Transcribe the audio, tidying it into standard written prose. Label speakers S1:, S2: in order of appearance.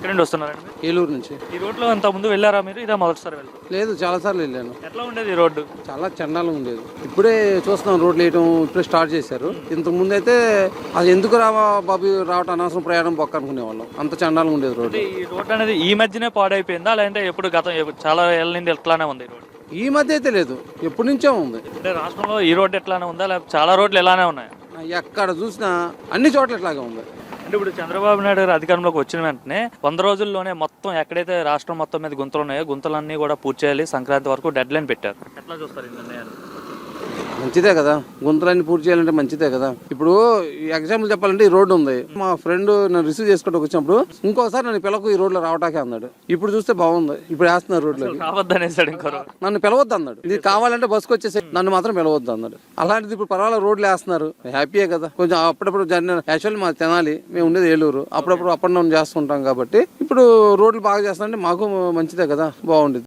S1: ఎక్కడి నుండి వస్తున్నారండి మీరు?
S2: ఏలూరు నుంచి.
S1: ఈ రోడ్లో అంత ముందు వెళ్ళారా మీరు? ఇదే మొదటిసారి వెళ్తారు?
S2: లేదు, చాలాసార్లు వెళ్ళాను.
S1: ఎట్లా ఉండేది ఈ రోడ్డు?
S2: చాలా చండాలంగా ఉండేది. ఇప్పుడే చూస్తున్నాం రోడ్లు వేయటం, ఇప్పుడే స్టార్ట్ చేశారు. ఇంతకు ముందు అయితే అది ఎందుకు రావా బాబు రావటం, అనవసరం ప్రయాణం బొక్క అనుకునేవాళ్ళం. అంత చండాలంగా ఉండేది రోడ్డు.
S1: అంటే ఈ రోడ్డు అనేది ఈ మధ్యనే పాడైపోయిందా, లేదంటే చాలా ఏళ్ళ నుండి ఎట్లానే ఉంది ఈ రోడ్డు?
S2: ఈ మధ్య అయితే లేదు, ఎప్పటి నుంచో ఉంది.
S1: అంటే రాష్ట్రంలో ఈ రోడ్డు ఎట్లానే ఉందా, లేకపోతే చాలా రోడ్లు ఎలానే ఉన్నాయి?
S2: ఎక్కడ చూసినా అన్ని చోట్ల ఇట్లాగే ఉంది.
S1: అంటే ఇప్పుడు చంద్రబాబు నాయుడు గారు అధికారంలోకి వచ్చిన వెంటనే 100 రోజుల్లోనే మొత్తం ఎక్కడైతే రాష్ట్రం మొత్తం మీద గుంతలు ఉన్నాయో గుంతలన్నీ కూడా పూర్తి చేయాలి, సంక్రాంతి వరకు డెడ్ లైన్ పెట్టారు. ఎట్లా చూస్తారు ఈ నిర్ణయాన్ని?
S2: మంచిదే కదా, గుంతలన్నీ పూర్తి చేయాలంటే మంచిదే కదా. ఇప్పుడు ఎగ్జాంపుల్ చెప్పాలంటే ఈ రోడ్డు ఉంది. మా ఫ్రెండ్ నన్ను రిసీవ్ చేసుకోవడానికి వచ్చినప్పుడు ఇంకోసారి నన్ను పిలకు ఈ రోడ్లో రావటాకే అన్నాడు. ఇప్పుడు చూస్తే బాగుంది, ఇప్పుడు వేస్తున్నారు రోడ్లో.
S1: రావద్దనేసాడు ఇంకో
S2: నన్ను పిలవద్దు అన్నాడు. ఇది కావాలంటే బస్సుకు వచ్చేసి నన్ను మాత్రం పిలవద్దు అన్నాడు. అలాంటిది ఇప్పుడు పర్వాలేదు రోడ్లు వేస్తున్నారు, హ్యాపీయే కదా. కొంచెం అప్పుడప్పుడు యాక్చువల్లీ మా తెనాలి, మేము ఉండేది ఏలూరు, అప్పుడప్పుడు అప్ అండ్ డౌన్ చేస్తుంటాం కాబట్టి ఇప్పుడు రోడ్లు బాగా చేస్తానంటే మాకు మంచిదే కదా, బాగుండేది.